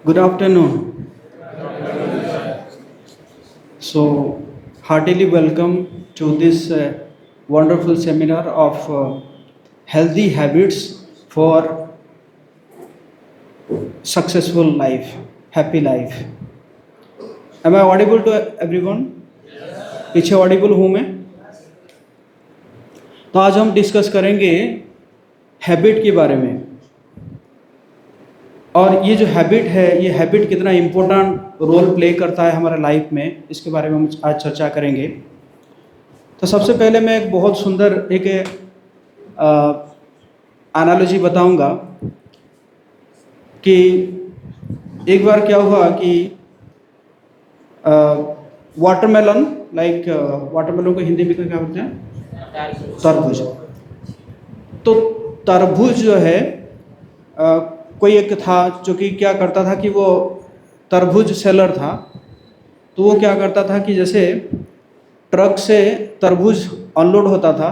Good afternoon. So, heartily welcome to this wonderful seminar of healthy habits for successful life, happy life. Am I audible to everyone? पीछे Audible हूँ मैं? तो आज हम discuss करेंगे habit के बारे में। और ये जो हैबिट है, ये हैबिट कितना इम्पोर्टेंट रोल प्ले करता है हमारे लाइफ में, इसके बारे में हम आज चर्चा करेंगे। तो सबसे पहले मैं एक बहुत सुंदर एक एनालॉजी बताऊंगा कि एक बार क्या हुआ कि वाटरमेलन, वाटरमेलन को हिंदी में क्या बोलते हैं? तरबूज। तो तरबूज जो है कोई एक था जो कि क्या करता था कि वो तरबूज सेलर था। तो वो क्या करता था कि जैसे ट्रक से तरबूज अनलोड होता था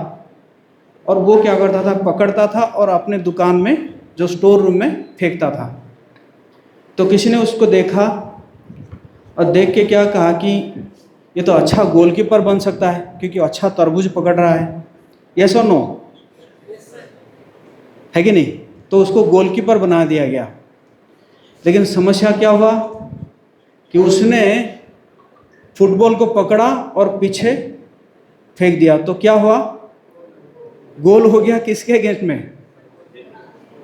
और वो क्या करता था, पकड़ता था और अपने दुकान में जो स्टोर रूम में फेंकता था। तो किसी ने उसको देखा और देख के क्या कहा कि ये तो अच्छा गोलकीपर बन सकता है क्योंकि अच्छा तरबूज पकड़ रहा है। यस और नो? है कि नहीं? तो उसको गोलकीपर बना दिया गया। लेकिन समस्या क्या हुआ कि उसने फुटबॉल को पकड़ा और पीछे फेंक दिया। तो क्या हुआ? गोल हो गया। किसके अगेंस्ट में?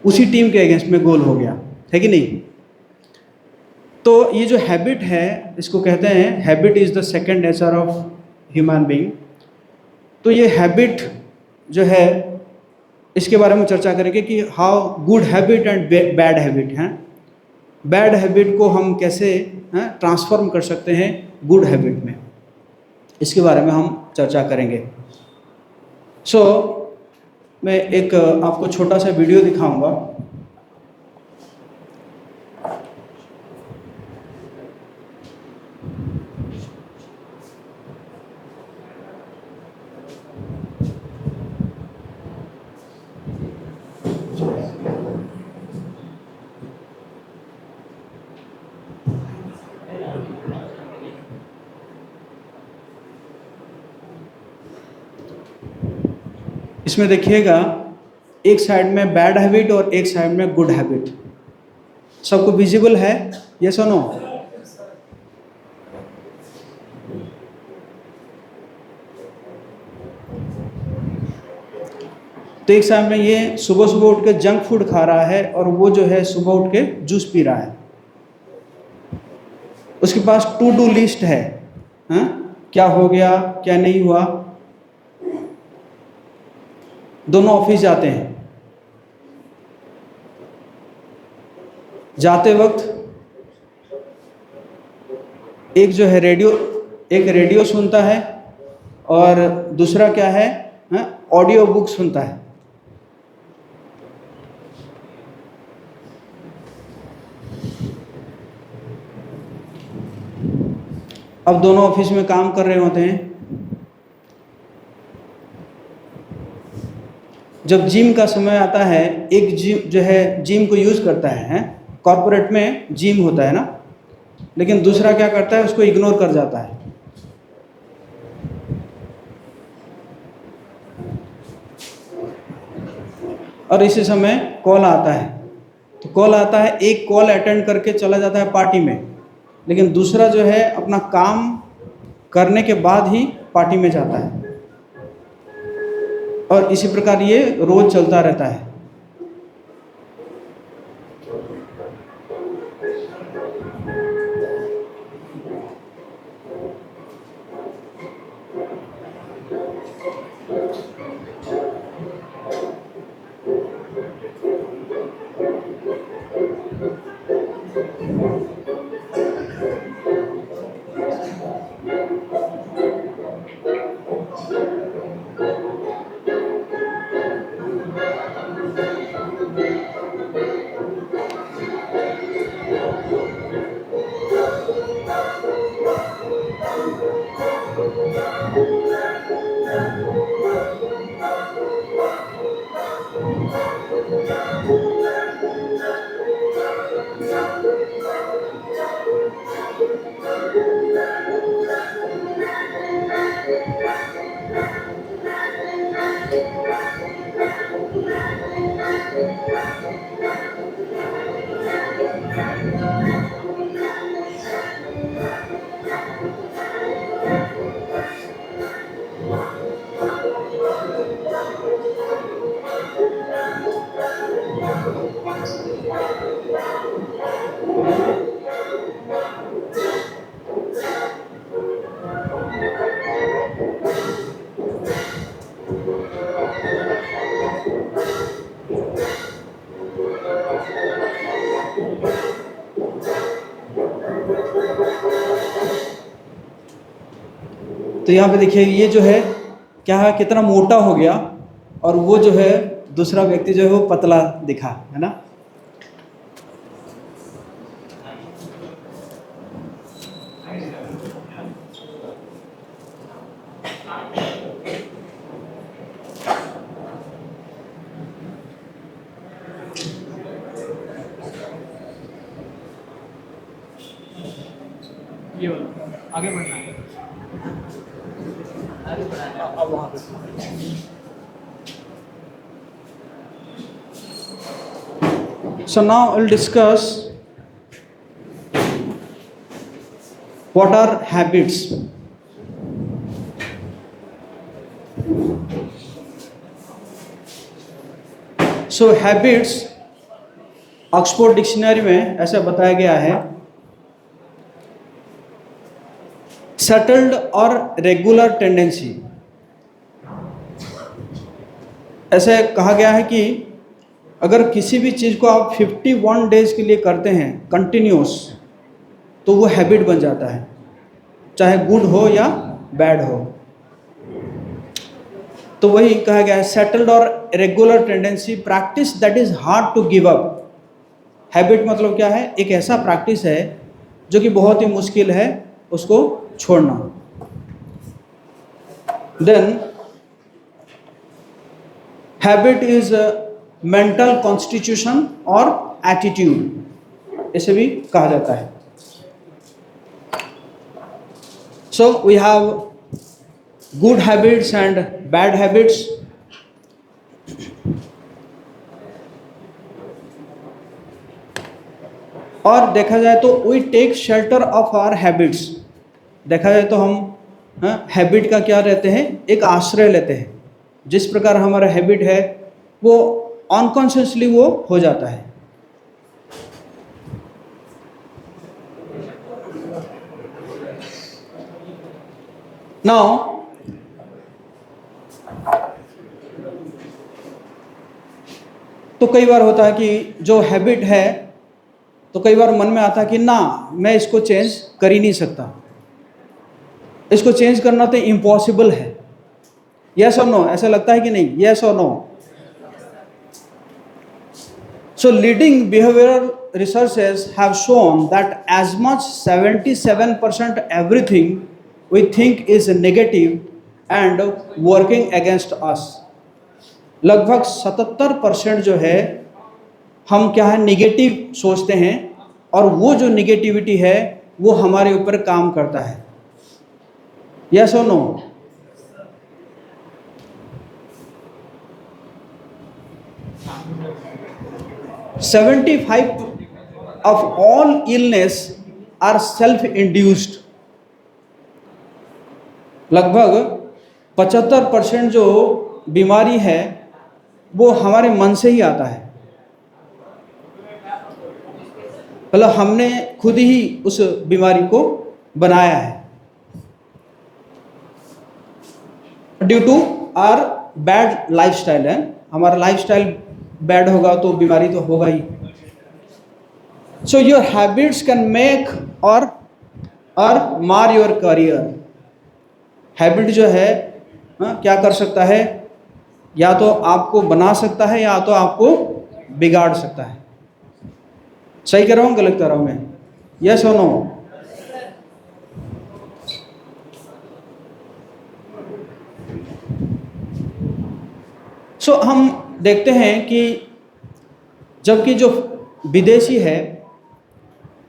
उसी टीम के अगेंस्ट में गोल हो गया। है कि नहीं? तो ये जो हैबिट है, इसको कहते हैं habit is the second nature of human being. तो ये हैबिट जो है, इसके बारे में चर्चा करेंगे कि how good habit and bad habit हैं। बैड हैबिट को हम कैसे ट्रांसफॉर्म कर सकते हैं गुड हैबिट में, इसके बारे में हम चर्चा करेंगे। सो मैं एक आपको छोटा सा वीडियो दिखाऊंगा। इसमें देखिएगा, एक साइड में बैड हैबिट और एक साइड में गुड हैबिट। सबको विजिबल है? यस और नो? तो एक साइड में ये सुबह सुबह उठ के जंक फूड खा रहा है और वो जो है सुबह उठ के जूस पी रहा है। उसके पास टू डू लिस्ट है, क्या हो गया क्या नहीं हुआ। दोनों ऑफिस जाते हैं। जाते वक्त एक जो है रेडियो सुनता है और दूसरा क्या है, ऑडियो बुक सुनता है। अब दोनों ऑफिस में काम कर रहे होते हैं। जब जिम का समय आता है, एक जिम जो है जिम को यूज़ करता है, कॉर्पोरेट में जिम होता है ना, लेकिन दूसरा क्या करता है, उसको इग्नोर कर जाता है। और इसी समय कॉल आता है। तो कॉल आता है, एक कॉल अटेंड करके चला जाता है पार्टी में, लेकिन दूसरा जो है अपना काम करने के बाद ही पार्टी में जाता है। और इसी प्रकार ये रोज चलता रहता है। तो यहाँ पे देखिए ये जो है क्या है, कितना मोटा हो गया, और वो जो है दूसरा व्यक्ति जो है वो पतला दिखा, है ना। ये वाला आगे बढ़ना है। अब वहाँ पे So now we'll discuss what are habits. So habits Oxford dictionary में ऐसा बताया गया है, सेटल्ड और रेगुलर टेंडेंसी। ऐसे कहा गया है कि अगर किसी भी चीज़ को आप 51 डेज के लिए करते हैं कंटिन्यूस, तो वो हैबिट बन जाता है, चाहे गुड हो या बैड हो। तो वही कहा गया है, सेटल्ड और regular tendency, practice that is hard to give up. Habit मतलब क्या है? एक ऐसा प्रैक्टिस है जो कि बहुत ही मुश्किल है उसको छोड़ना। Then habit is mental constitution और एटीट्यूड, इसे भी कहा जाता है। So we have good habits and bad habits. और देखा जाए तो we take shelter of our habits. देखा जाए तो हम हैबिट का क्या रहते हैं? एक आश्रय लेते हैं। जिस प्रकार हमारा हैबिट है वो अनकॉन्शियसली वो हो जाता है। नाउ तो कई बार होता है कि जो हैबिट है तो कई बार मन में आता है कि ना, मैं इसको चेंज कर ही नहीं सकता, इसको चेंज करना तो इम्पॉसिबल है। यस और नो, ऐसा लगता है कि नहीं? यस और no. So leading behavioral researchers have shown that as much 77% everything we think is negative and working against us। लगभग 77% जो है हम क्या है, निगेटिव सोचते हैं, और वो जो निगेटिविटी है वो हमारे ऊपर काम करता है। यस और no? "75 of all illness are self-induced"। लगभग 75% जो बीमारी है वो हमारे मन से ही आता है। मतलब हमने खुद ही उस बीमारी को बनाया है। Due to our bad lifestyle है, हमारा लाइफस्टाइल बैड होगा तो बीमारी तो होगा ही। So your habits can make or mar your career. Habit जो है क्या कर सकता है? या तो आपको बना सकता है या तो आपको बिगाड़ सकता है। सही कह रहा हूँ, गलत कह रहा हूँ मैं? यस और नो? सो हम देखते हैं कि जबकि जो विदेशी है,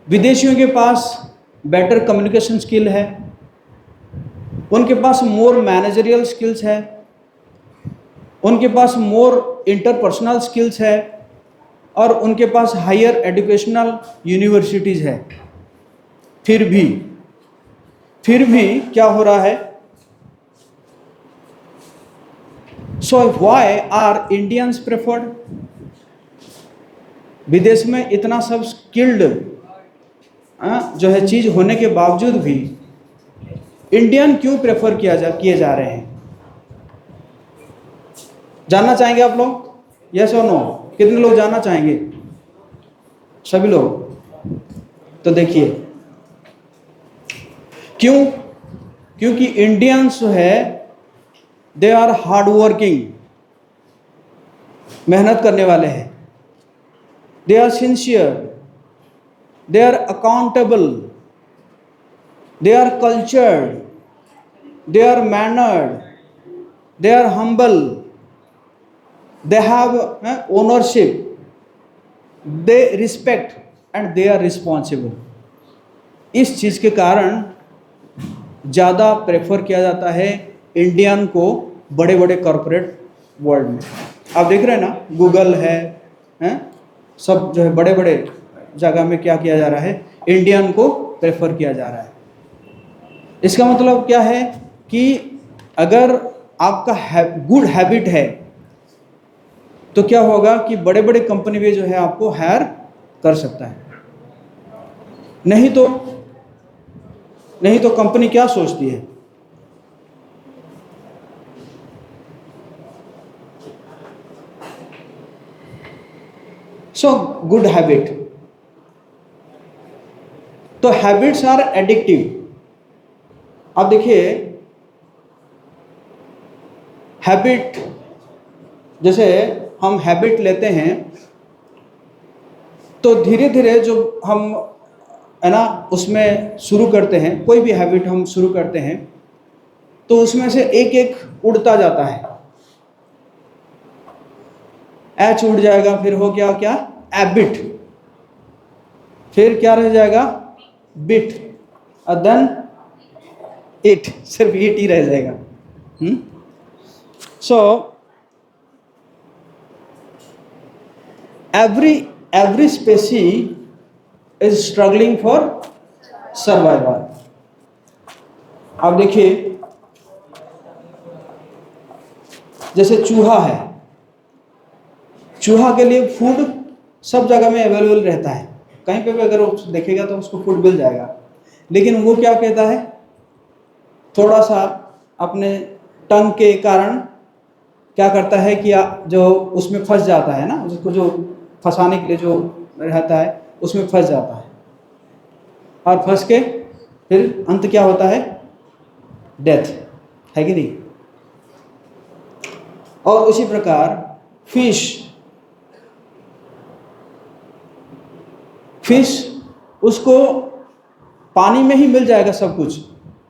विदेशियों के पास बेटर कम्युनिकेशन स्किल है, उनके पास मोर मैनेजरियल स्किल्स है, उनके पास मोर इंटरपर्सनल स्किल्स है, और उनके पास हायर एजुकेशनल यूनिवर्सिटीज है, फिर भी क्या हो रहा है? So why are Indians preferred? विदेश में इतना सब स्किल्ड जो है चीज होने के बावजूद भी इंडियन क्यों प्रेफर किए जा रहे हैं? जानना चाहेंगे आप लोग? यस और नो? कितने लोग जानना चाहेंगे? सभी लोग? तो देखिए क्यों? क्योंकि इंडियंस जो है दे आर हार्ड वर्किंग, मेहनत करने वाले हैं, they are sincere, they are accountable, they are cultured, they are mannered, they are humble, they have ownership, they respect and they are responsible. इस चीज़ के कारण ज़्यादा प्रेफर किया जाता है इंडियन को बड़े बड़े कॉरपोरेट वर्ल्ड में। आप देख रहे हैं ना, गूगल है, सब जो है बड़े बड़े जगह में क्या किया जा रहा है? इंडियन को प्रेफर किया जा रहा है। इसका मतलब क्या है कि अगर आपका गुड हैबिट है तो क्या होगा कि बड़े बड़े कंपनी भी जो है आपको हायर कर सकता है। नहीं तो कंपनी क्या सोचती है? So good habit. तो हैबिट्स आर एडिक्टिव। अब देखिए हैबिट, जैसे हम हैबिट लेते हैं तो धीरे धीरे जो हम है ना उसमें शुरू करते हैं, कोई भी हैबिट हम शुरू करते हैं तो उसमें से एक एक उड़ता जाता है। एच उड़ जाएगा, फिर हो गया क्या? एबिट, फिर क्या रह जाएगा? बिट, और देन इट, सिर्फ इट ही रह जाएगा। So every species is struggling for survival. अब देखिए जैसे चूहा है, चूहा के लिए फूड सब जगह में अवेलेबल रहता है, कहीं पे भी अगर वो देखेगा तो उसको फूड मिल जाएगा। लेकिन वो क्या कहता है? थोड़ा सा अपने टंग के कारण क्या करता है कि जो उसमें फंस जाता है ना, उसको जो फंसाने के लिए जो रहता है उसमें फंस जाता है, और फंस के फिर अंत क्या होता है? डेथ, है कि नहीं? और उसी प्रकार फिश उसको पानी में ही मिल जाएगा सब कुछ,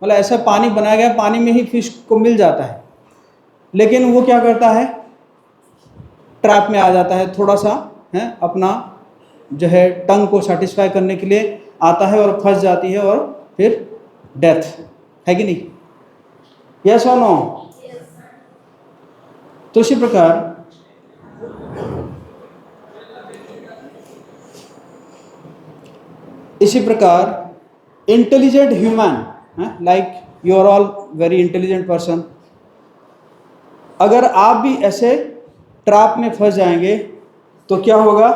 मतलब ऐसा पानी बनाया गया, पानी में ही फिश को मिल जाता है। लेकिन वो क्या करता है? ट्रैप में आ जाता है, थोड़ा सा है अपना जो है टंग को सेटिस्फाई करने के लिए आता है और फंस जाती है और फिर डेथ, है कि नहीं? यस और नो? तो इसी प्रकार intelligent human, like you are all very intelligent person, अगर आप भी ऐसे ट्रैप में फंस जाएंगे तो क्या होगा?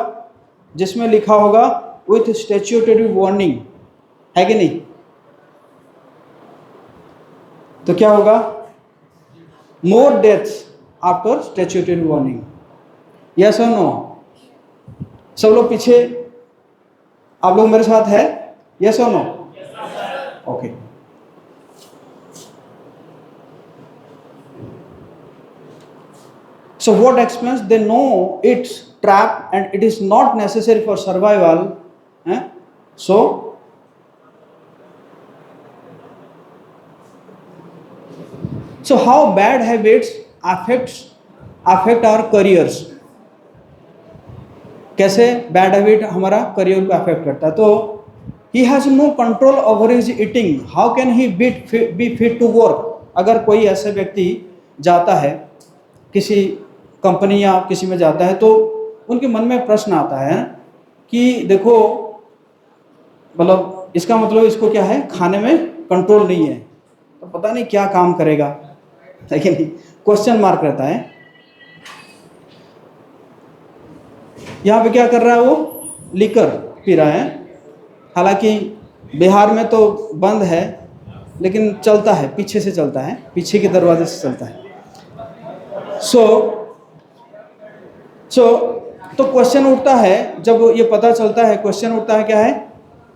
जिसमें लिखा होगा विथ स्टैट्यूटरी वार्निंग, है कि नहीं? तो क्या होगा? मोर deaths after statutory warning. Yes और नो? सब लोग पीछे, आप लोग मेरे साथ है? यस और no? Okay. So what explains? They know it's trap and it is not necessary for survival. So how bad habits affect our careers? कैसे बैड हैबिट हमारा करियर को अफेक्ट करता है? तो he has no control over his eating. How can he be fit to work? अगर कोई ऐसे व्यक्ति जाता है किसी कंपनी या किसी में जाता है तो उनके मन में प्रश्न आता है कि देखो, मतलब इसका मतलब इसको क्या है, खाने में कंट्रोल नहीं है, तो पता नहीं क्या काम करेगा, है कि नहीं, क्वेश्चन मार्क रहता है। यहाँ पे क्या कर रहा है वो, लिकर पी रहा है, हालांकि बिहार में तो बंद है, लेकिन चलता है, पीछे से चलता है, पीछे के दरवाजे से चलता है। सो तो क्वेश्चन उठता है, जब ये पता चलता है, क्वेश्चन उठता है क्या है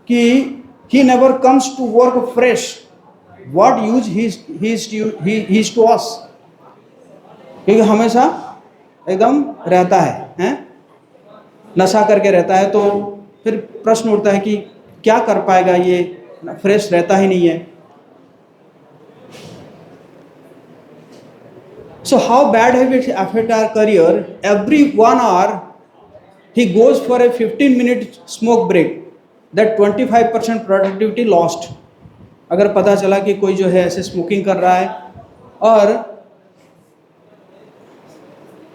कि he never comes to work fresh, what use he is to us, क्योंकि हमेशा एकदम रहता है, हैं, नशा करके रहता है, तो फिर प्रश्न उठता है कि क्या कर पाएगा ये, फ्रेश रहता ही नहीं है। So how bad habits affect our career? Every 1 hour he goes for a 15-minute smoke break. That 25% productivity lost. अगर पता चला कि कोई जो है ऐसे स्मोकिंग कर रहा है और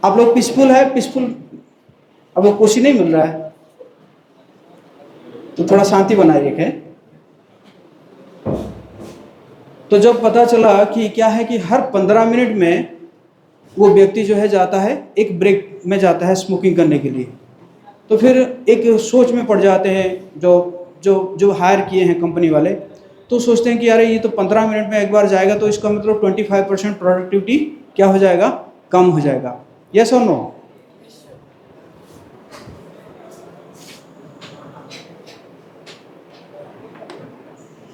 आप लोग पीसफुल है, पीसफुल, अब लोग कुछ ही नहीं मिल रहा है, तो थोड़ा शांति बनाए रखें। तो जब पता चला कि क्या है कि हर 15 मिनट में वो व्यक्ति जो है जाता है, एक ब्रेक में जाता है स्मोकिंग करने के लिए, तो फिर एक सोच में पड़ जाते हैं जो जो जो हायर किए हैं कंपनी वाले, तो सोचते हैं कि यार ये तो 15 मिनट में एक बार जाएगा, तो इसका मतलब 25% प्रोडक्टिविटी क्या हो जाएगा, कम हो जाएगा। यस और नो?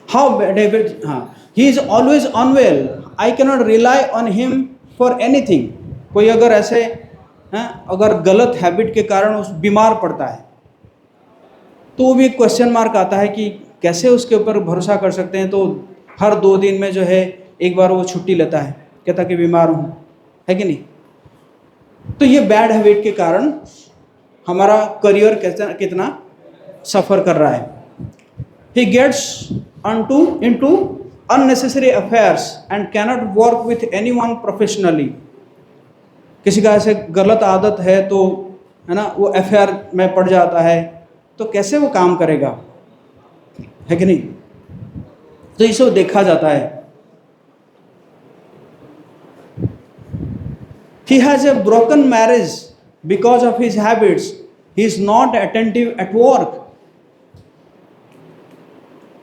हाउ बैड हैबिट, हाँ, he is always unwell, I cannot rely on him for anything. कोई अगर ऐसे हैं, अगर गलत हैबिट के कारण उस बीमार पड़ता है, तो वो भी एक क्वेश्चन मार्क आता है कि कैसे उसके ऊपर भरोसा कर सकते हैं। तो हर 2 दिन में जो है एक बार वो छुट्टी लेता है, कहता कि बीमार हूँ, है कि नहीं। तो ये बैड हैबिट के कारण हमारा करियर कितना सफ़र कर रहा है। He gets into unnecessary affairs and cannot work with anyone professionally. किसी का ऐसे गलत आदत है तो, है ना, वो अफेयर में पड़ जाता है, तो कैसे वो काम करेगा, है कि नहीं। तो इसे देखा जाता है। He has a broken marriage because of his habits. He is not attentive at work.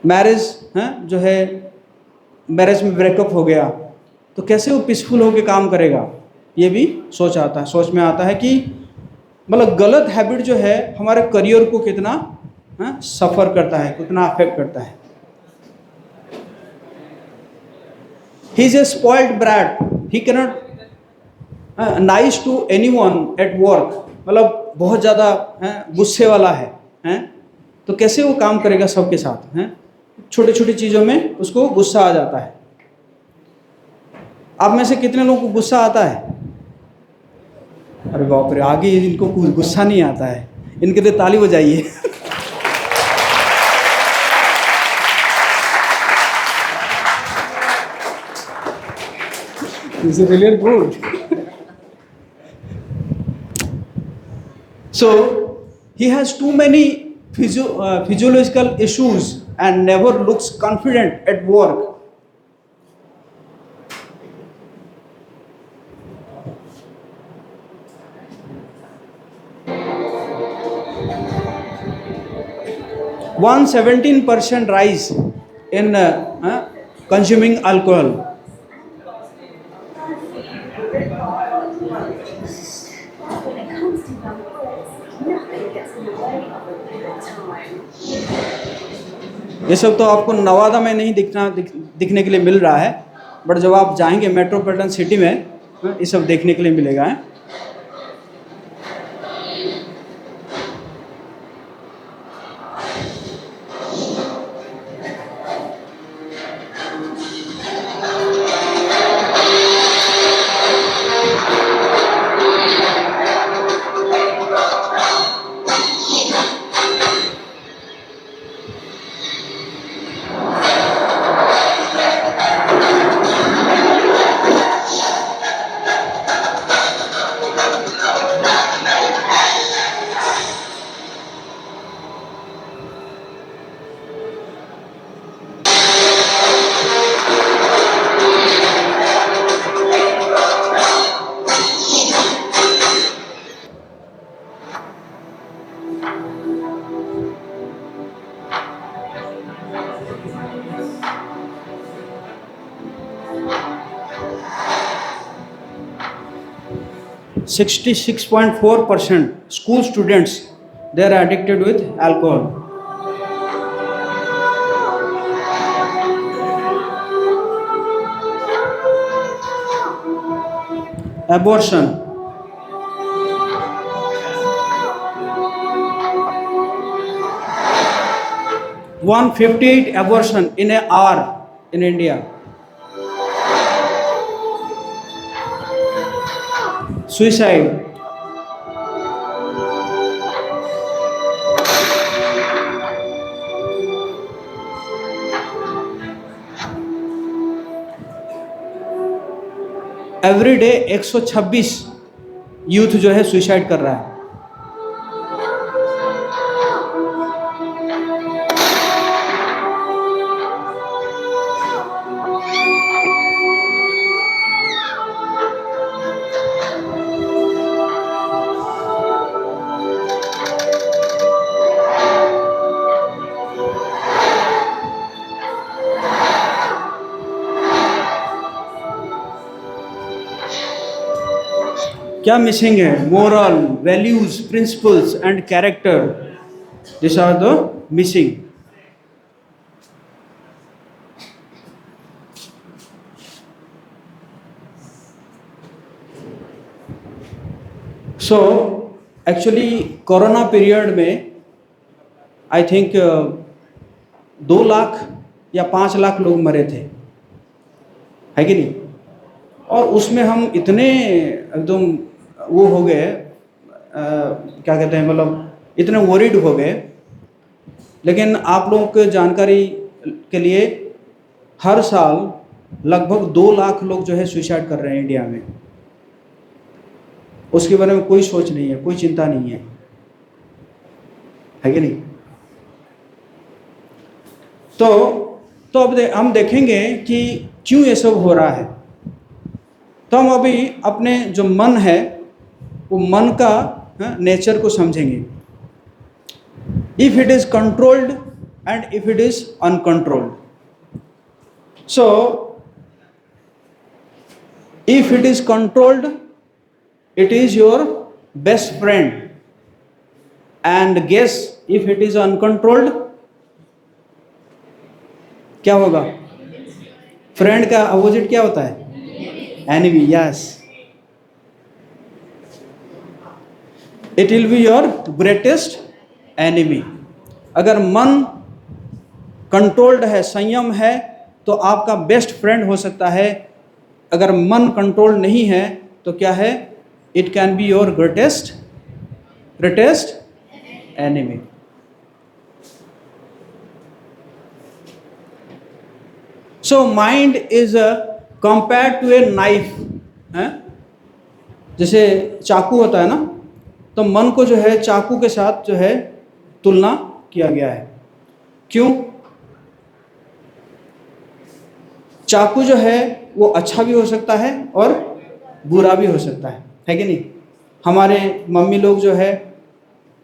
Marriage है जो है, मैरिज में ब्रेकअप हो गया, तो कैसे वो पीसफुल होकर काम करेगा, ये भी सोच में आता है कि मतलब गलत हैबिट जो है हमारे करियर को कितना सफ़र करता है, कितना अफेक्ट करता है। He is a spoiled brat, he cannot nice to anyone at work, मतलब बहुत ज़्यादा गुस्से वाला है, तो कैसे वो काम करेगा सबके साथ, हैं, छोटी छोटी चीज़ों में उसको गुस्सा आ जाता है। आप में से कितने लोगों को गुस्सा आता है? अरे बाप रे, आगे इनको गुस्सा नहीं आता है, इनके लिए ताली बजाइए। This is really good. So he has too many physiological issues and never looks confident at work. One 17% rise in consuming alcohol. ये सब तो आपको नवादा में नहीं दिखने के लिए मिल रहा है, बट जब आप जाएंगे मेट्रोपॉलिटन सिटी में ये सब देखने के लिए मिलेगा। 66.4% school students, they are addicted with alcohol. Abortion, 158 abortion in an hour in India. Suicide, every day 126 youth जो है सुसाइड कर रहा है. क्या मिसिंग है? Moral values, principles and character, this are the missing. So actually corona period में I think 2 lakh या 5 लाख लोग मरे थे, है कि नहीं? और उसमें हम इतने एकदम वो हो गए, क्या कहते हैं, मतलब इतने वरीड हो गए. लेकिन आप लोगों को जानकारी के लिए हर साल लगभग 2 लाख लोग जो है सुसाइड कर रहे हैं इंडिया में. उसके बारे में कोई सोच नहीं है, कोई चिंता नहीं है कि नहीं? तो अब हम देखेंगे कि क्यों ये सब हो रहा है. तो हम अभी अपने जो मन है वो मन का नेचर को समझेंगे. If it is controlled and if it is uncontrolled. So if it is controlled, it is your best friend. And guess if it is uncontrolled, क्या होगा? फ्रेंड का अपोजिट क्या होता है? Enemy. Yes, it will be your greatest enemy. अगर मन controlled है, संयम है, तो आपका बेस्ट फ्रेंड हो सकता है. अगर मन कंट्रोल नहीं है तो क्या है? It can be your greatest enemy. So mind is compared to a knife. जैसे चाकू होता है ना, तो मन को जो है चाकू के साथ जो है तुलना किया गया है. क्यों? चाकू जो है वो अच्छा भी हो सकता है और बुरा भी हो सकता है कि नहीं? हमारे मम्मी लोग जो है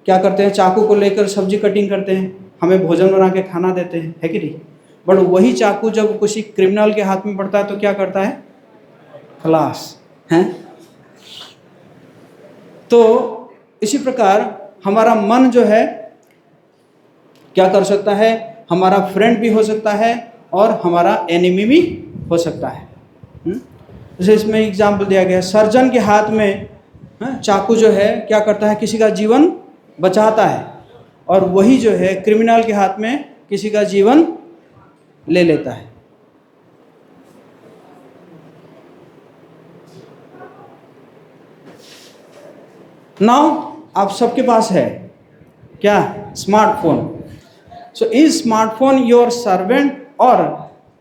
क्या करते हैं? चाकू को लेकर सब्जी कटिंग करते हैं, हमें भोजन बना के खाना देते हैं, है कि नहीं? बट वही चाकू जब किसी क्रिमिनल के हाथ में पड़ता है तो क्या करता है? खलास है. तो इसी प्रकार हमारा मन जो है क्या कर सकता है? हमारा फ्रेंड भी हो सकता है और हमारा एनिमी भी हो सकता है. जैसे इसमें एग्जाम्पल दिया गया है, सर्जन के हाथ में चाकू जो है क्या करता है? किसी का जीवन बचाता है. और वही जो है क्रिमिनल के हाथ में किसी का जीवन ले लेता है. नाउ आप सबके पास है क्या? Smartphone. So is smartphone your servant or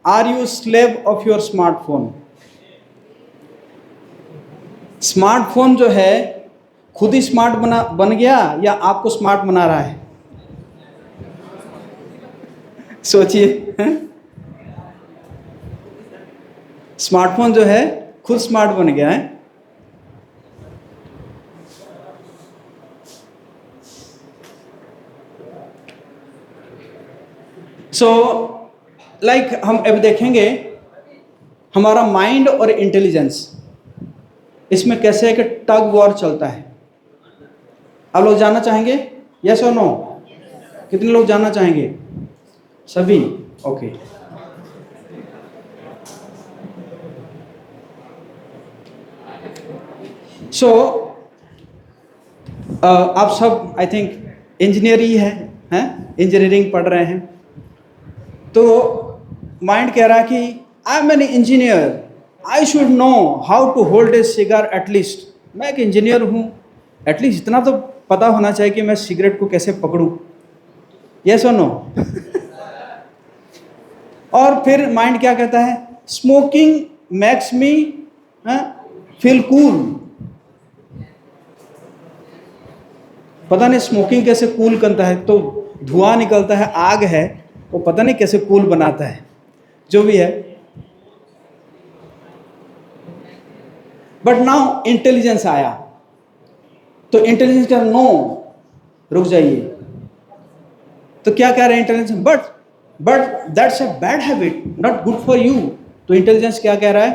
are you slave of your smartphone? Smartphone जो है खुद ही स्मार्ट बन गया या आपको स्मार्ट बना रहा है? सोचिए. स्मार्टफोन जो है खुद स्मार्ट बन गया है. सो लाइक हम अब देखेंगे हमारा माइंड और इंटेलिजेंस, इसमें कैसे एक टग वॉर चलता है। आप लोग जानना चाहेंगे? यस और नो? कितने लोग जानना चाहेंगे? सभी? ओके। सो आप सब आई थिंक इंजीनियर ही हैं, इंजीनियरिंग पढ़ रहे हैं। तो माइंड कह रहा है कि I am an engineer, I should know how to hold a cigar at least. मैं एक इंजीनियर हूँ, एटलीस्ट इतना तो पता होना चाहिए कि मैं सिगरेट को कैसे पकड़ूं। यस और नो? और फिर माइंड क्या कहता है? Smoking makes me feel cool. पता नहीं स्मोकिंग कैसे कूल करता है, तो धुआं निकलता है, आग है, वो पता नहीं कैसे कूल बनाता है, जो भी है। बट नाउ इंटेलिजेंस आया, तो इंटेलिजेंस का नो, रुक जाइए। तो क्या कह रहे हैं intelligence? But that's a bad habit, not good for you. तो इंटेलिजेंस क्या कह रहा है?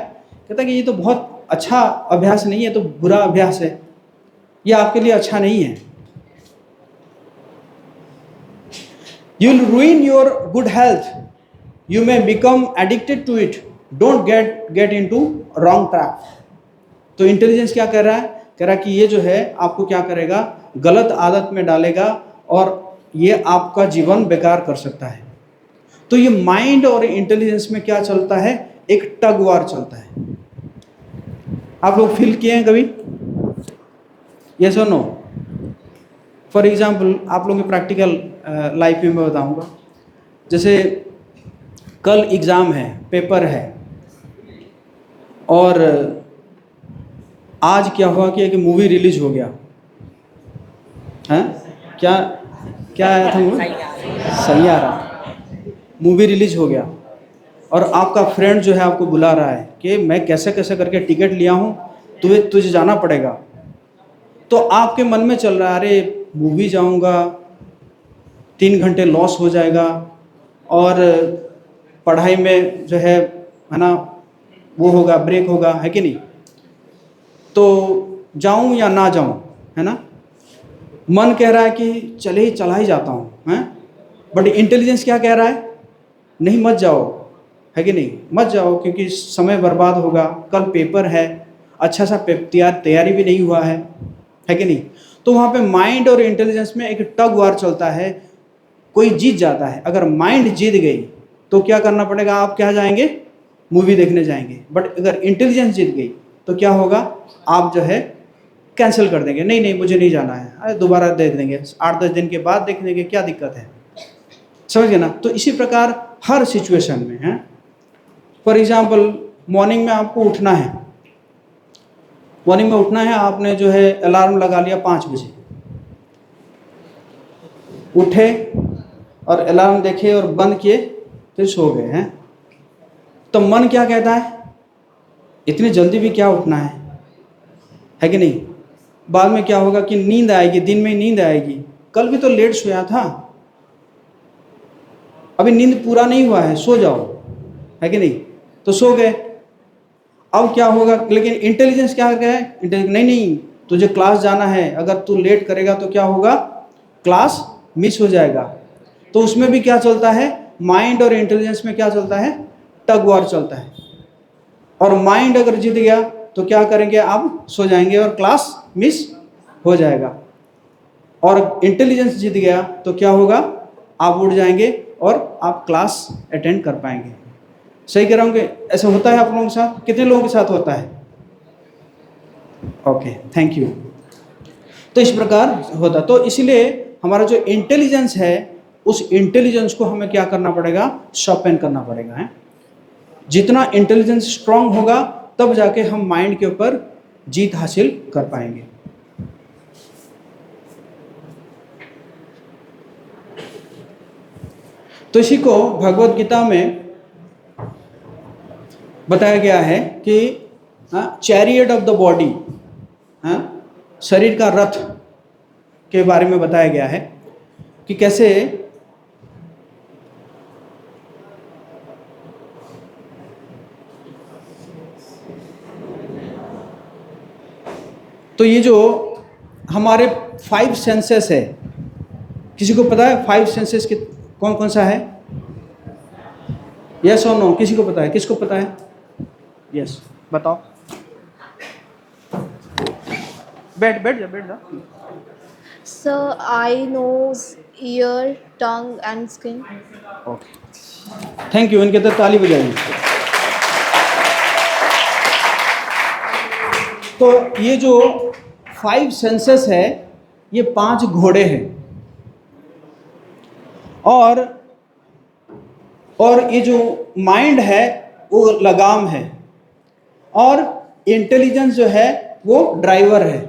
कहता है कि ये तो बहुत अच्छा अभ्यास नहीं है, तो बुरा अभ्यास है, ये आपके लिए अच्छा नहीं है। You will ruin your good health. You may become addicted to it. Don't get into wrong trap. तो इंटेलिजेंस क्या कह रहा है? कह रहा है कि ये जो है आपको क्या करेगा? गलत आदत में डालेगा और ये आपका जीवन बेकार कर सकता है। तो ये माइंड और इंटेलिजेंस में क्या चलता है? एक टग वार चलता है। आप लोग फील किए हैं कभी? यस और नो? फॉर एग्जाम्पल आप लोगों की प्रैक्टिकल लाइफ में मैं बताऊँगा। जैसे कल एग्ज़ाम है, पेपर है, और आज क्या हुआ कि एक मूवी रिलीज हो गया है। क्या क्या आया था मूवी? सैयारा मूवी रिलीज हो गया, और आपका फ्रेंड जो है आपको बुला रहा है कि मैं कैसे कैसे करके टिकट लिया हूँ, तुझे जाना पड़ेगा। तो आपके मन में चल रहा है, अरे मूवी जाऊँगा, 3 घंटे लॉस हो जाएगा, और पढ़ाई में जो है ना वो होगा, ब्रेक होगा, है कि नहीं? तो जाऊं या ना जाऊं, है ना? मन कह रहा है कि चला ही जाता हूँ, हैं? बट इंटेलिजेंस क्या कह रहा है? नहीं, मत जाओ, है कि नहीं? मत जाओ, क्योंकि समय बर्बाद होगा, कल पेपर है, अच्छा सा तैयारी भी नहीं हुआ है कि नहीं? तो वहाँ पे माइंड और इंटेलिजेंस में एक टग वार चलता है, कोई जीत जाता है। अगर माइंड जीत गई तो क्या करना पड़ेगा? आप क्या जाएंगे? मूवी देखने जाएंगे। बट अगर इंटेलिजेंस जीत गई तो क्या होगा? आप जो है कैंसिल कर देंगे, नहीं नहीं मुझे नहीं जाना है, अरे दोबारा देख देंगे, 8-10 दिन के बाद देख लेंगे, क्या दिक्कत है? समझ गए ना? तो इसी प्रकार हर सिचुएशन में है। फॉर एग्जाम्पल मॉर्निंग में आपको उठना है, आपने जो है अलार्म लगा लिया 5 बजे, उठे और अलार्म देखे और बंद किए, फिर सो गए हैं। तो मन क्या कहता है? इतनी जल्दी भी क्या उठना है कि नहीं? बाद में क्या होगा कि नींद आएगी, दिन में नींद आएगी, कल भी तो लेट सोया था, अभी नींद पूरा नहीं हुआ है, सो जाओ, है कि नहीं? तो सो गए। अब क्या होगा? लेकिन इंटेलिजेंस क्या कहे? नहीं, तुझे क्लास जाना है, अगर तू लेट करेगा तो क्या होगा? क्लास मिस हो जाएगा। तो उसमें भी क्या चलता है? माइंड और इंटेलिजेंस में क्या चलता है? टग वॉर चलता है। और माइंड अगर जीत गया तो क्या करेंगे? आप सो जाएंगे और क्लास मिस हो जाएगा। और इंटेलिजेंस जीत गया तो क्या होगा? आप उठ जाएंगे और आप क्लास अटेंड कर पाएंगे। सही कह रहा हूँ कि ऐसा होता है आप लोगों के साथ? कितने लोगों के साथ होता है? Okay, thank you. तो इस प्रकार होता, तो इसलिए हमारा जो इंटेलिजेंस है, उस इंटेलिजेंस को हमें क्या करना पड़ेगा? शार्पन करना पड़ेगा, है। जितना इंटेलिजेंस स्ट्रांग होगा तब जाके हम माइंड के ऊपर जीत हासिल कर पाएंगे। तो इसी को भगवत गीता में बताया गया है कि चैरियट ऑफ द बॉडी, शरीर का रथ के बारे में बताया गया है कि कैसे तो ये जो हमारे 5 सेंसेस है, किसी को पता है 5 सेंसेस के कौन कौन सा है? यस और नो, किसी को पता है? किसको पता है? यस, बताओ। बैठ जा। So eye, nose, ear, tongue and skin. Okay, thank you. इनके तो ताली बजाइए। तो ये जो 5 सेंसेस है, ये 5 घोड़े हैं, और ये जो माइंड है वो लगाम है, और इंटेलिजेंस जो है वो ड्राइवर है,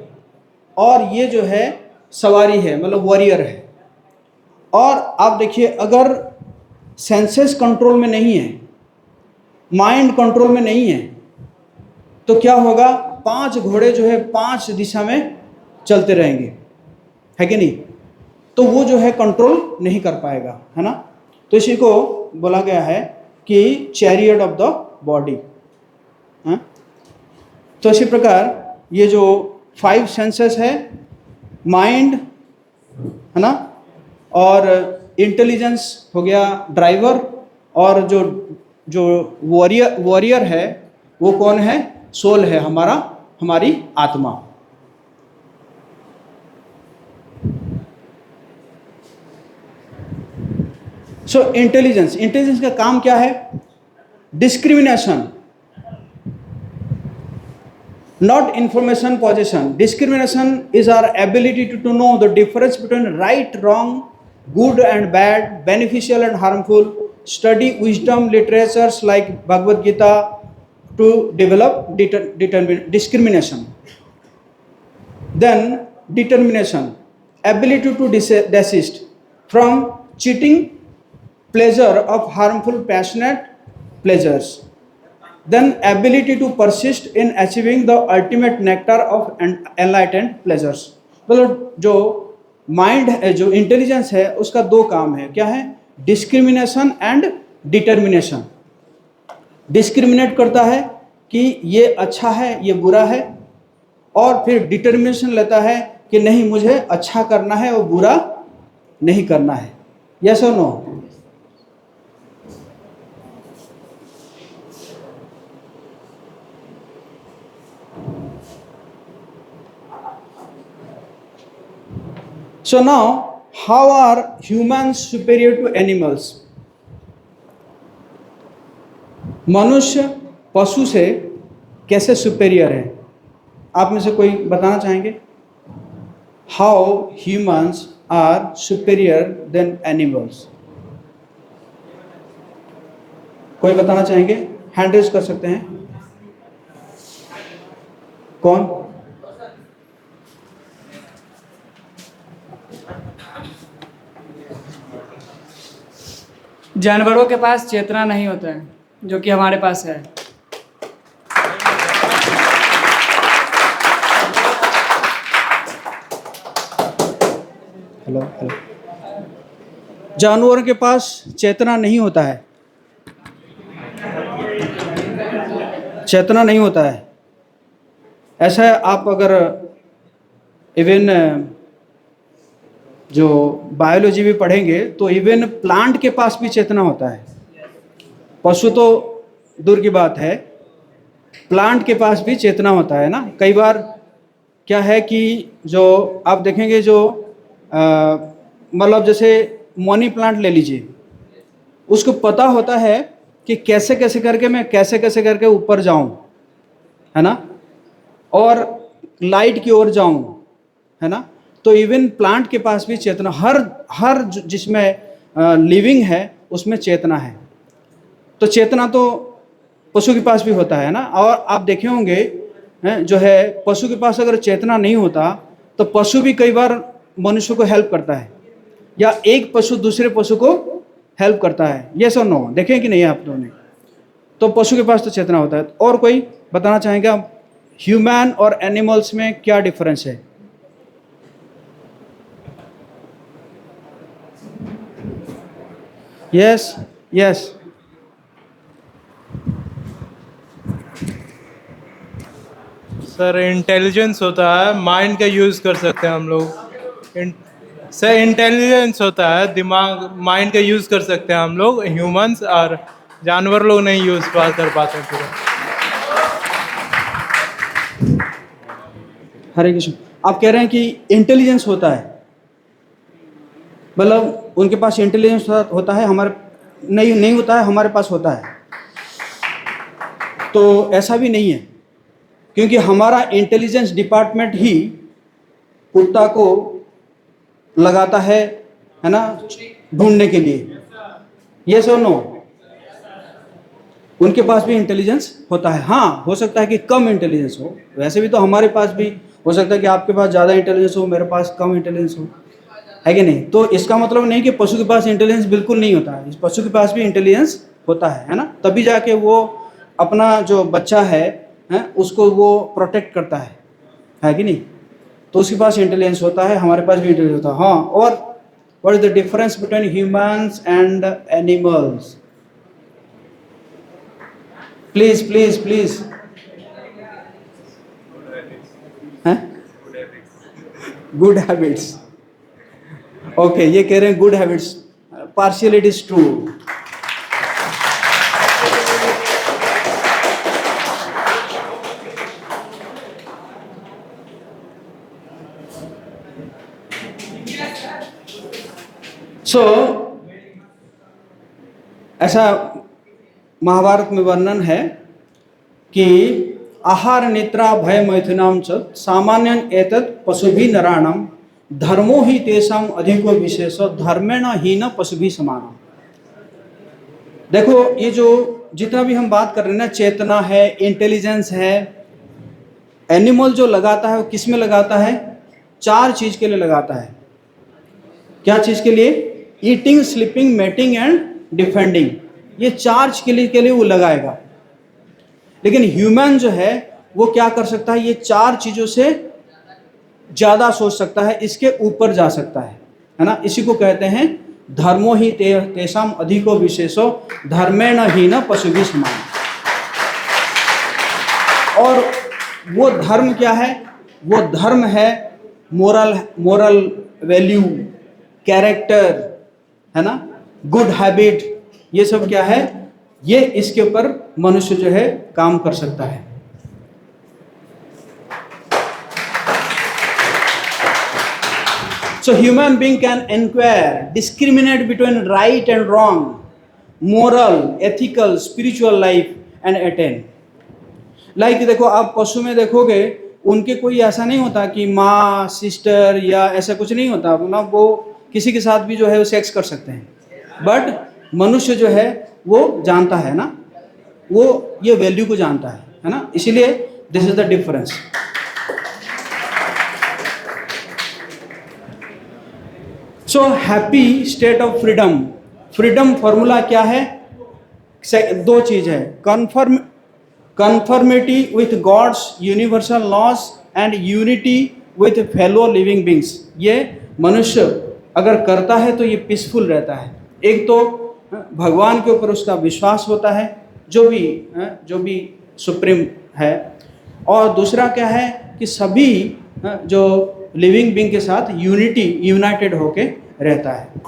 और ये जो है सवारी है, मतलब वॉरियर है। और आप देखिए, अगर सेंसेस कंट्रोल में नहीं है, माइंड कंट्रोल में नहीं है, तो क्या होगा? 5 घोड़े जो है 5 दिशा में चलते रहेंगे, है कि नहीं? तो वो जो है कंट्रोल नहीं कर पाएगा, है ना? तो इसी को बोला गया है कि चैरियट ऑफ द बॉडी। तो इसी प्रकार ये जो 5 सेंसेस है, माइंड, है ना, और इंटेलिजेंस हो गया ड्राइवर, और जो वॉरियर है वो कौन है? सोल है, हमारी आत्मा। सो इंटेलिजेंस का काम क्या है? Discrimination, not information possession. Discrimination is our ability to know the difference between right, wrong, good and bad, beneficial and harmful. Study wisdom literatures like Bhagavad Gita to develop discrimination. Then determination, ability to desist from cheating pleasure of harmful passionate pleasures. Then ability to persist in achieving the ultimate nectar of enlightened pleasures. मतलब जो mind है, जो intelligence है, उसका 2 काम है। क्या है? Discrimination and determination. डिस्क्रिमिनेट करता है कि ये अच्छा है, ये बुरा है, और फिर डिटर्मिनेशन लेता है कि नहीं, मुझे अच्छा करना है और बुरा नहीं करना है। यस और no? So now, how are humans superior to animals? मनुष्य पशु से कैसे सुपेरियर है? आप में से कोई बताना चाहेंगे? How humans are superior than animals? कोई बताना चाहेंगे? हैंड रेज कर सकते हैं। कौन? जानवरों के पास चेतना नहीं होता है, जो कि हमारे पास है। हेलो। जानवरों के पास चेतना नहीं होता है, चेतना नहीं होता है। ऐसा है, आप अगर इवन जो बायोलॉजी भी पढ़ेंगे तो इवन प्लांट के पास भी चेतना होता है। पशु तो दूर की बात है, प्लांट के पास भी चेतना होता है ना। कई बार क्या है कि जो आप देखेंगे, जो मतलब जैसे मनी प्लांट ले लीजिए, उसको पता होता है कि कैसे कैसे करके ऊपर जाऊं, है ना, और लाइट की ओर जाऊं, है ना। तो इवन प्लांट के पास भी चेतना, हर जिसमें लिविंग है उसमें चेतना है। तो चेतना तो पशु के पास भी होता है ना। और आप देखे होंगे जो है, पशु के पास अगर चेतना नहीं होता तो पशु भी कई बार मनुष्य को हेल्प करता है, या एक पशु दूसरे पशु को हेल्प करता है। यस और नो? देखें कि नहीं आप लोगों ने? तो पशु के पास तो चेतना होता है। और कोई बताना चाहेंगे ह्यूमन और एनिमल्स में क्या डिफरेंस है? Yes yes. सर इंटेलिजेंस होता है, माइंड का यूज़ कर सकते हैं हम लोग। सर इंटेलिजेंस होता है, दिमाग माइंड का यूज़ कर सकते हैं हम लोग, ह्यूमंस, और जानवर लोग नहीं यूज़ कर पाते हैं पूरा। हरे कृष्ण। आप कह रहे हैं कि इंटेलिजेंस होता है, मतलब उनके पास इंटेलिजेंस होता है, हमारे नहीं होता है, हमारे पास होता है। तो ऐसा भी नहीं है, क्योंकि हमारा इंटेलिजेंस डिपार्टमेंट ही कुत्ता को लगाता है ना, ढूंढने के लिए। यस और नो? उनके पास भी इंटेलिजेंस होता है। हाँ, हो सकता है कि कम इंटेलिजेंस हो, वैसे भी तो हमारे पास भी हो सकता है कि आपके पास ज़्यादा इंटेलिजेंस हो, मेरे पास कम इंटेलिजेंस हो, है कि नहीं? तो इसका मतलब नहीं कि पशु के पास इंटेलिजेंस बिल्कुल नहीं होता है। इस पशु के पास भी इंटेलिजेंस होता है ना, तभी जाके वो अपना जो बच्चा है उसको वो प्रोटेक्ट करता है कि नहीं? तो उसके पास इंटेलिजेंस होता है, हमारे पास भी इंटेलिजेंस होता है। हाँ, और what is the difference between humans and animals? Please please please. Good habits. Okay, ये कह रहे हैं good habits, partial it is true. So ऐसा महाभारत में वर्णन है कि आहार निद्रा भय मैथुनाम च सामान्यन एतत् पशुभिः नराणाम धर्मो ही तेषाम अधिको विशेषो धर्मेण हीन पशुभिः समानम। देखो, ये जो जितना भी हम बात कर रहे हैं ना, चेतना है, इंटेलिजेंस है, एनिमल जो लगाता है वो किस में लगाता है? 4 चीज के लिए लगाता है। क्या चीज के लिए? Eating, sleeping, mating and defending. ये 4 के लिए वो लगाएगा। लेकिन ह्यूमन जो है वो क्या कर सकता है? ये 4 चीजों से ज्यादा सोच सकता है, इसके ऊपर जा सकता है ना। इसी को कहते हैं धर्मो ही तेषाम अधिको विशेषो धर्मेण हीन पशुभिः समानम। और वो धर्म क्या है? वो धर्म है मोरल वैल्यू, कैरेक्टर, है ना, गुड हैबिट। ये सब क्या है? ये इसके ऊपर मनुष्य जो है काम कर सकता है। So human being can inquire, discriminate between right and wrong, moral, ethical, spiritual life and attain. Like देखो, आप पशु में देखोगे, उनके कोई ऐसा नहीं होता कि माँ, सिस्टर या ऐसा कुछ नहीं होता, मतलब वो किसी के साथ भी जो है वो सेक्स कर सकते हैं। बट मनुष्य जो है वो जानता है ना, वो ये वैल्यू को जानता है ना, इसीलिए this is the difference. So happy state of freedom. Freedom formula क्या है? 2 चीज है, conformity with God's universal laws and unity with fellow living beings। ये मनुष्य अगर करता है तो ये पीसफुल रहता है। एक तो भगवान के ऊपर उसका विश्वास होता है, जो भी सुप्रीम है, और दूसरा क्या है कि सभी जो लिविंग बीइंग के साथ यूनाइटेड होके रहता है।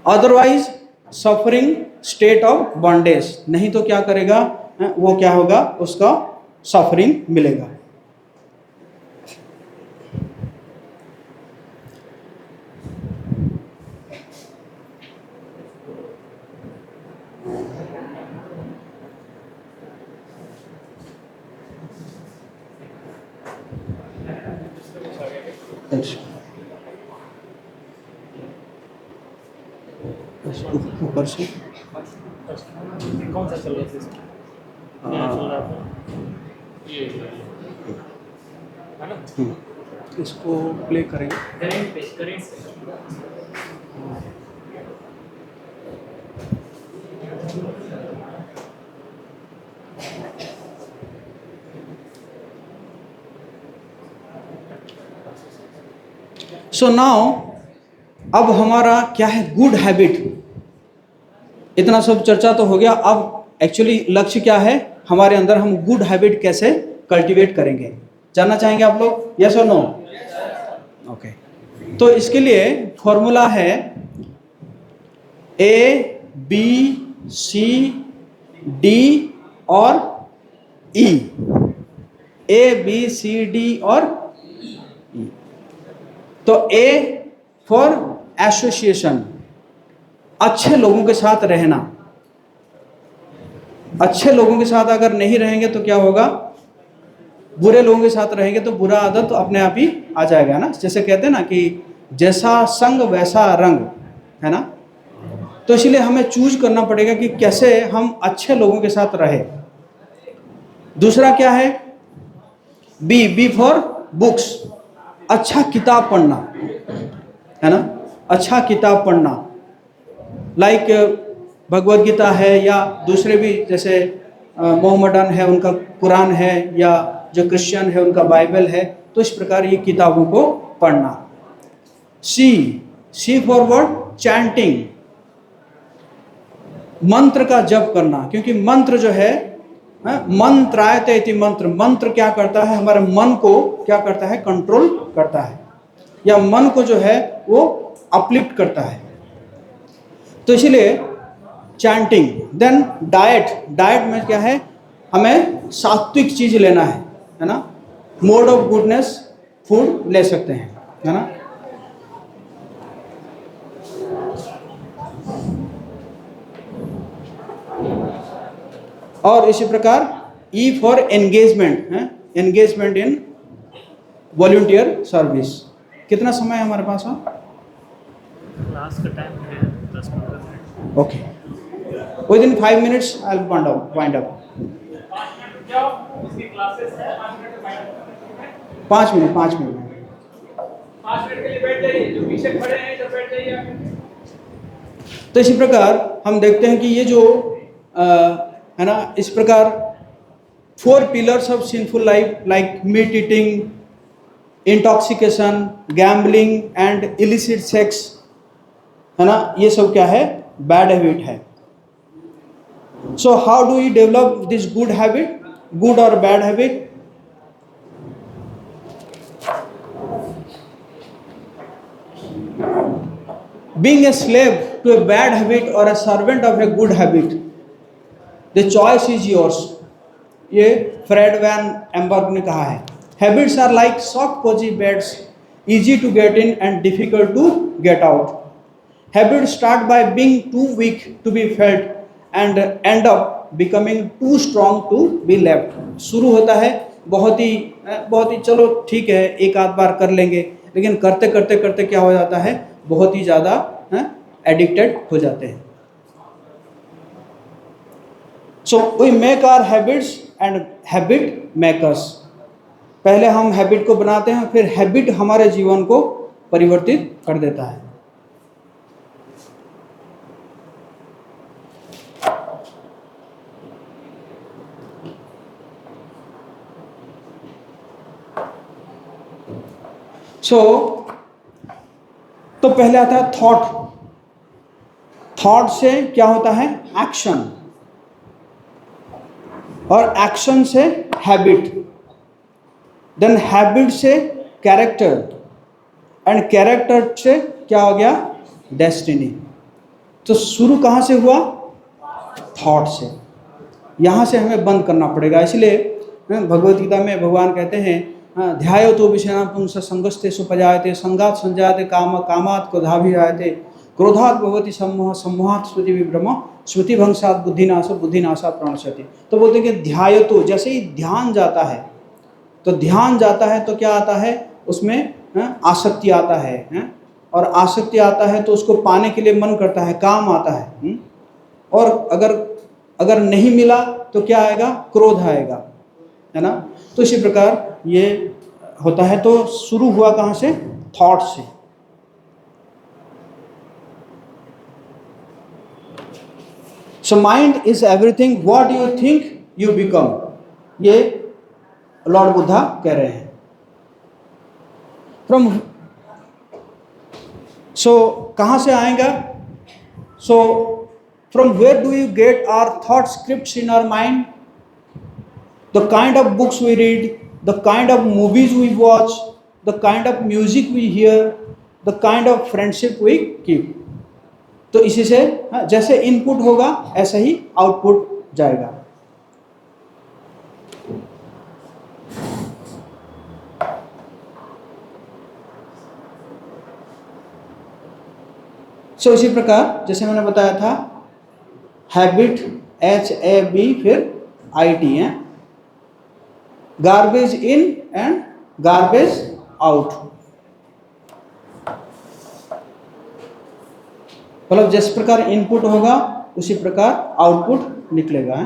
Otherwise suffering state of bondage, नहीं तो क्या करेगा? वो क्या होगा? उसका सफरिंग मिलेगा। ऊपर से कौन सा चल रहा है? इसको प्ले करेंगे। सो नाउ अब हमारा क्या है? Good habit. इतना सब चर्चा तो हो गया, अब एक्चुअली लक्ष्य क्या है हमारे अंदर? हम गुड हैबिट कैसे कल्टीवेट करेंगे। जानना चाहेंगे आप लोग, यस और नो? ओके। तो इसके लिए फॉर्मूला है ए बी सी डी और ई। ए बी सी डी और ई। तो ए फॉर एसोसिएशन, अच्छे लोगों के साथ रहना। अच्छे लोगों के साथ अगर नहीं रहेंगे तो क्या होगा? बुरे लोगों के साथ रहेंगे तो बुरा आदत तो अपने आप ही आ जाएगा ना। जैसे कहते हैं ना कि जैसा संग वैसा रंग, है ना। तो इसलिए हमें चूज करना पड़ेगा कि कैसे हम अच्छे लोगों के साथ रहे। दूसरा क्या है? बी फॉर बुक्स, अच्छा किताब पढ़ना, है ना। अच्छा किताब पढ़ना, लाइक भगवद गीता है या दूसरे भी, जैसे मोहम्मडन है उनका कुरान है, या जो क्रिश्चियन है उनका बाइबल है। तो इस प्रकार ये किताबों को पढ़ना। सी फॉर वर्ड चैंटिंग, मंत्र का जप करना। क्योंकि मंत्र जो है, मंत्रायते इति मंत्र, मंत्र क्या करता है? हमारे मन को क्या करता है? कंट्रोल करता है, या मन को जो है वो अपलिफ्ट करता है। तो इसलिए चैंटिंग। देन डाइट में क्या है? हमें सात्विक चीज लेना है ना। मोड ऑफ गुडनेस फूड ले सकते हैं, है ना। और इसी प्रकार ई फॉर एंगेजमेंट है, एंगेजमेंट इन वॉलंटियर सर्विस। कितना समय है हमारे पास? क्लास का टाइम है 10-15 minute. Okay, with in 5 minutes I will wind up. 5 minute 5 minute के लिए बैठ जाइए, जो पीछे खड़े हैं इधर बैठ जाइए। तो इसी प्रकार हम देखते हैं कि ये जो है ना, इस प्रकार 4 pillars of sinful life, like meat eating, intoxication, gambling and illicit sex, है ना, ये सब क्या है? बैड हैबिट है। So how do you develop this good habit, good or bad habit? Being a slave to a bad habit or a servant of a good habit, the choice is yours. ये Fred van एम्बर्ग ने कहा है। Habits are like soft cozy beds, easy to get in and difficult to get out. Habits start by being too weak to be felt and end up becoming too strong to be left. शुरू होता है बहुत ही चलो ठीक है, एक आध बार कर लेंगे, लेकिन करते करते करते क्या हो जाता है? बहुत ही ज़्यादा एडिक्टेड हो जाते हैं। So we make our habits and habit makers. पहले हम हैबिट को बनाते हैं, फिर हैबिट हमारे जीवन को परिवर्तित कर देता है। तो पहले आता है थॉट। थॉट से क्या होता है? एक्शन, और एक्शन से हैबिट, देन हैबिट से कैरेक्टर, एंड कैरेक्टर से क्या हो गया? डेस्टिनी। तो शुरू कहाँ से हुआ? थॉट से। यहाँ से हमें बंद करना पड़ेगा। इसलिए भगवद गीता में भगवान कहते हैं, ध्यायो तो विषयाणां पुंस संगस्ते सुपजायते, संगात संजायते काम, कामात् क्रोधाभिजायते, क्रोधात् भवति सम्मोह, सम्मोहात् स्मृति विभ्रम, स्मृति भंगसात् बुद्धिनाश, बुद्धिनाशात् प्रणश्यति। तो बोलते हैं कि ध्यायो तो, जैसे ही ध्यान जाता है, तो ध्यान जाता है तो क्या आता है? उसमें आसक्ति आता है, और आसक्ति आता है तो उसको पाने के लिए मन करता है, काम आता है। और अगर नहीं मिला तो क्या आएगा? क्रोध आएगा, है ना। तो इसी प्रकार ये होता है। तो शुरू हुआ कहाँ से? थॉट से। So mind is everything, what you think you become, ये लॉर्ड बुद्धा कह रहे हैं। कहाँ से आएगा? From where do you get our thought scripts in our mind? the kind of books we read, the kind of movies we watch, the kind of music we hear, the kind of friendship we keep. तो इसी से जैसे input होगा ऐसा ही output जाएगा. सो इसी प्रकार जैसे मैंने बताया था, हैबिट HAB फिर IT है, garbage in and garbage out. मतलब जिस प्रकार इनपुट होगा उसी प्रकार आउटपुट निकलेगा.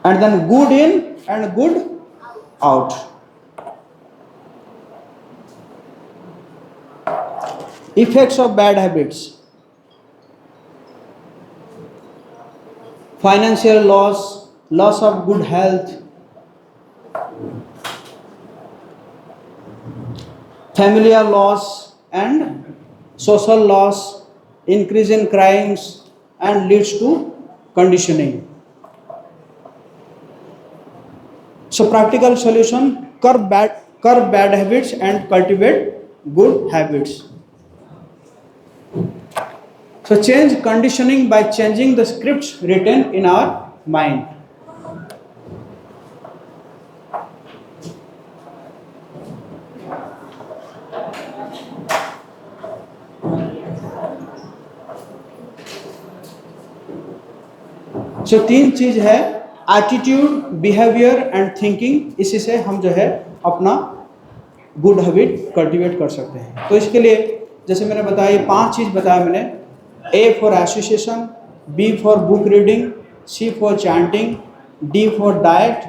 And then good in and good out. Effects of bad habits: financial loss, loss of good health, familiar loss and social loss, increase in crimes and leads to conditioning. So practical solution: curb bad habits and cultivate good habits. So change conditioning by changing the scripts written in our mind. So तीन चीज है, attitude, behaviour and thinking. इसी से हम जो है अपना good habit cultivate कर सकते हैं. तो इसके लिए जैसे मैंने बताया, ये 5 चीज बताया मैंने. A for association, B for book reading, C for chanting, D for diet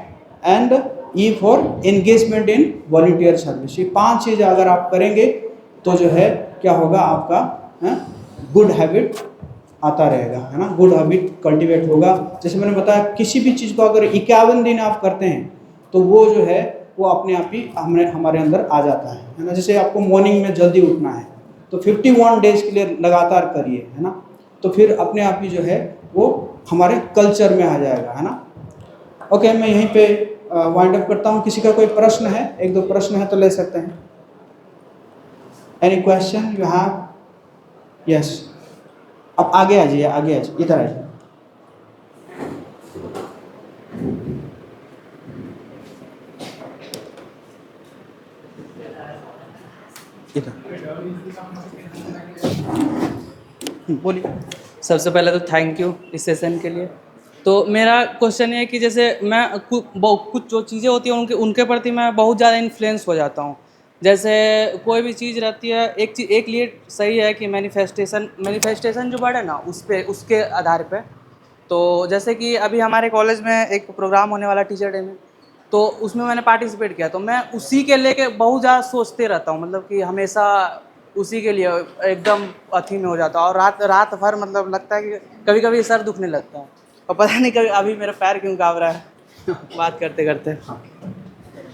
and E for engagement in volunteer service. ये 5 चीज़ अगर आप करेंगे तो जो है क्या होगा, आपका गुड हैबिट आता रहेगा, है ना. गुड हैबिट कल्टीवेट होगा. जैसे मैंने बताया, किसी भी चीज़ को अगर 51 दिन आप करते हैं तो वो जो है वो अपने आप ही हमारे अंदर आ जाता है ना. जैसे आपको मॉर्निंग में जल्दी उठना है तो 51 डेज के लिए लगातार करिए, है ना. तो फिर अपने आप ही जो है वो हमारे कल्चर में आ जाएगा, है ना. ओके, मैं यहीं पे वाइंड अप करता हूँ. किसी का कोई प्रश्न है? 1-2 प्रश्न है तो ले सकते हैं. Any question you have? Yes, अब आगे आ जाइए, आगे आ जाइए, इधर आ जाइए. बोलिए. सबसे पहले तो थैंक यू इस सेशन के लिए. तो मेरा क्वेश्चन ये है कि जैसे मैं कुछ जो चीज़ें होती हैं उनके प्रति मैं बहुत ज़्यादा इन्फ्लुएंस हो जाता हूँ. जैसे कोई भी चीज़ रहती है, एक लिए सही है कि मैनिफेस्टेशन जो वर्ड है ना, उसके आधार पे. तो जैसे कि अभी हमारे कॉलेज में एक प्रोग्राम होने वाला टीचर डे में, तो उसमें मैंने पार्टिसिपेट किया. तो मैं उसी के लेके बहुत ज़्यादा सोचते रहता हूँ, मतलब कि हमेशा उसी के लिए एकदम अथी में हो जाता है. और रात भर मतलब लगता है कि कभी कभी सर दुखने लगता है, और पता नहीं कभी अभी मेरा पैर क्यों काँप रहा है बात करते करते.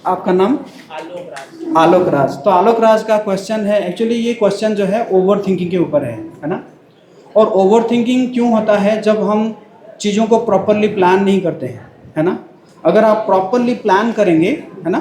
आपका नाम? आलोक राज. तो आलोक राज का क्वेश्चन है, एक्चुअली ये क्वेश्चन जो है ओवर थिंकिंग के ऊपर है ना. और ओवर थिंकिंग क्यों होता है? जब हम चीज़ों को प्रॉपरली प्लान नहीं करते हैं, है ना. अगर आप प्रॉपरली प्लान करेंगे, है ना,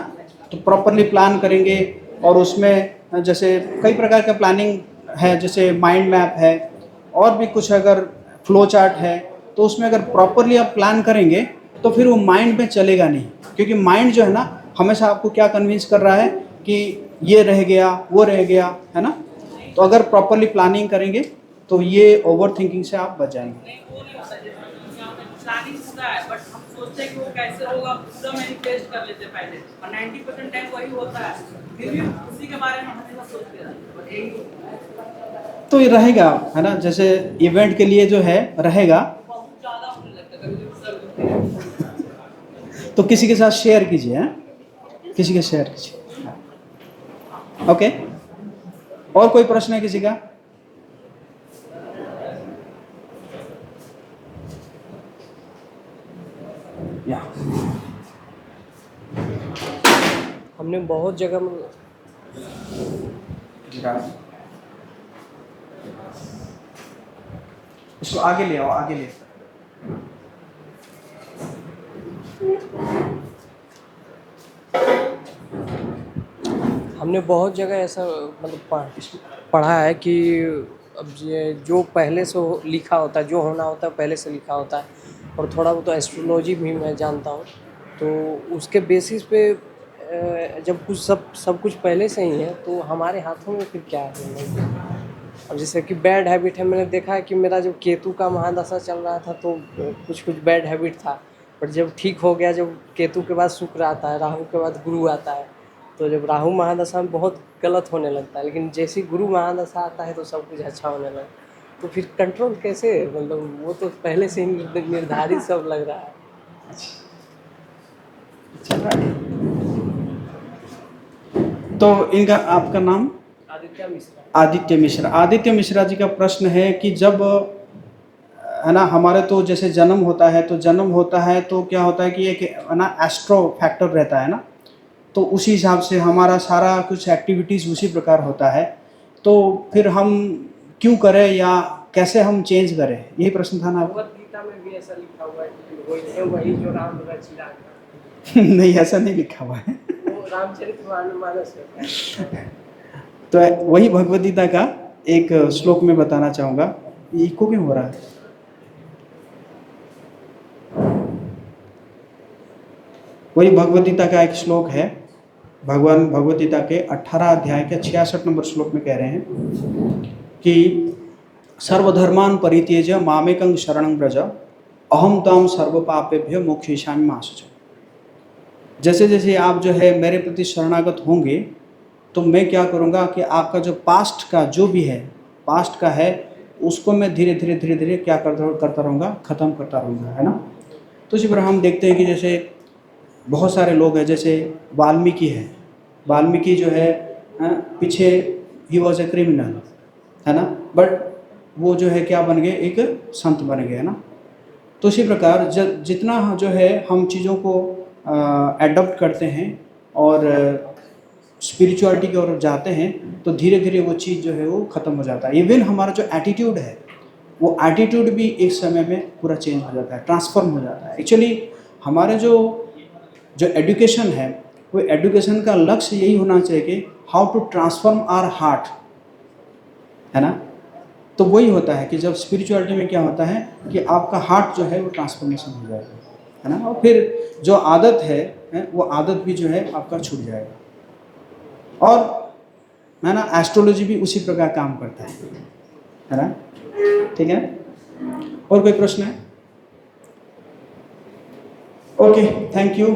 तो प्रॉपरली प्लान करेंगे और उसमें जैसे कई प्रकार का प्लानिंग है, जैसे माइंड मैप है और भी कुछ, अगर फ्लो चार्ट है, तो उसमें अगर प्रॉपरली आप प्लान करेंगे तो फिर वो माइंड में चलेगा नहीं. क्योंकि माइंड जो है ना हमेशा आपको क्या कन्विंस कर रहा है कि ये रह गया, वो रह गया, है ना. तो अगर प्रॉपरली प्लानिंग करेंगे तो ये ओवर थिंकिंग से आप बच जाएंगे. प्लानिंग होता है बट हम सोचते हैं कि वो कैसे होगा, पूरा मैनिफेस्ट कर लेते हैं पहले, और 90% टाइम वही होता है, फिर भी उसी के बारे में हमेशा सोचते हैं. तो ये रहेगा, है ना. जैसे इवेंट के लिए जो है रहेगा, बहुत ज़्यादा होने लगता है, कभी तो किसी के साथ शेयर कीजिए, हैं, किसी के शेयर कीजिए. ओके, और कोई प्रश्न है किसी का? या हमने बहुत जगह में इसको आगे ले आओ, आगे ले. हमने बहुत जगह ऐसा मतलब पढ़ा है कि अब ये जो पहले से लिखा होता है, जो होना होता है पहले से लिखा होता है, और थोड़ा बहुत एस्ट्रोलॉजी भी मैं जानता हूँ। तो उसके बेसिस पे जब कुछ सब कुछ पहले से ही है तो हमारे हाथों में फिर क्या है। अब जैसे कि बैड हैबिट है, मैंने देखा है कि मेरा जब केतु का महादशा चल रहा था तो कुछ बैड हैबिट था, पर जब ठीक हो गया, जब केतु के बाद शुक्र आता है, राहु के बाद गुरु आता है, तो जब राहु महादशा में बहुत गलत होने लगता है, लेकिन जैसे ही गुरु महादशा आता है तो सब कुछ अच्छा होने लगता है। तो फिर कंट्रोल कैसे, मतलब वो तो पहले से ही निर्धारित सब लग रहा है। चल रहा है। तो इनका आपका नाम? आदित्य मिश्रा। आदित्य मिश्रा। आदित्य मिश्रा जी का प्रश्न है कि जब है ना हमारे तो जैसे जन्म होता है तो क्या होता है कि एक है ना एस्ट्रो फैक्टर रहता है ना, तो उसी हिसाब से हमारा सारा कुछ एक्टिविटीज़ उसी प्रकार होता है। तो फिर हम क्यों करें या कैसे हम चेंज करें, यही प्रश्न था ना? भगवत गीता में भी ऐसा लिखा हुआ है कि वही जो राम रचिला है। नहीं, ऐसा नहीं लिखा हुआ है। वो रामचरितमानस है। तो वही भगवद गीता का एक श्लोक में बताना चाहूँगा। इको क्यों हो रहा है? वही भगवद गीता का एक श्लोक है, भगवान भगवद गीता के 18 अध्याय के 66 नंबर श्लोक में कह रहे हैं कि सर्वधर्मान परित्यज्य मामेकं शरणं व्रज अहम त्वां सर्वपापेभ्यो मोक्षयिष्यामि मा शुचः। जैसे जैसे आप जो है मेरे प्रति शरणागत होंगे तो मैं क्या करूँगा कि आपका जो पास्ट का जो भी है, पास्ट का है, उसको मैं धीरे धीरे क्या करता रहूँगा, ख़त्म करता रहूँगा, है ना। तो इसी पर हम देखते हैं कि जैसे बहुत सारे लोग हैं, जैसे वाल्मीकि है। वाल्मीकि जो है पीछे ही वॉज ए क्रिमिनल, है ना, बट वो जो है क्या बन गए, एक संत बन गए, है ना। तो इसी प्रकार जितना जो है हम चीज़ों को एडॉप्ट करते हैं और स्पिरिचुअलिटी की ओर जाते हैं तो धीरे धीरे वो चीज़ जो है वो ख़त्म हो जाता है। इवन हमारा जो एटीट्यूड है, वो एटीट्यूड भी एक समय में पूरा चेंज हो जाता है, ट्रांसफॉर्म हो जाता है। एक्चुअली हमारे जो एजुकेशन है, वो एजुकेशन का लक्ष्य यही होना चाहिए कि how to transform our heart, है ना। तो वही होता है कि जब स्पिरिचुअलिटी में क्या होता है कि आपका हार्ट जो है वो ट्रांसफॉर्मेशन हो जाएगा, है ना, और फिर जो आदत है वो आदत भी जो है आपका छूट जाएगा। और है ना, एस्ट्रोलॉजी भी उसी प्रकार काम करता है ना। ठीक है, और कोई प्रश्न है? Okay, thank you.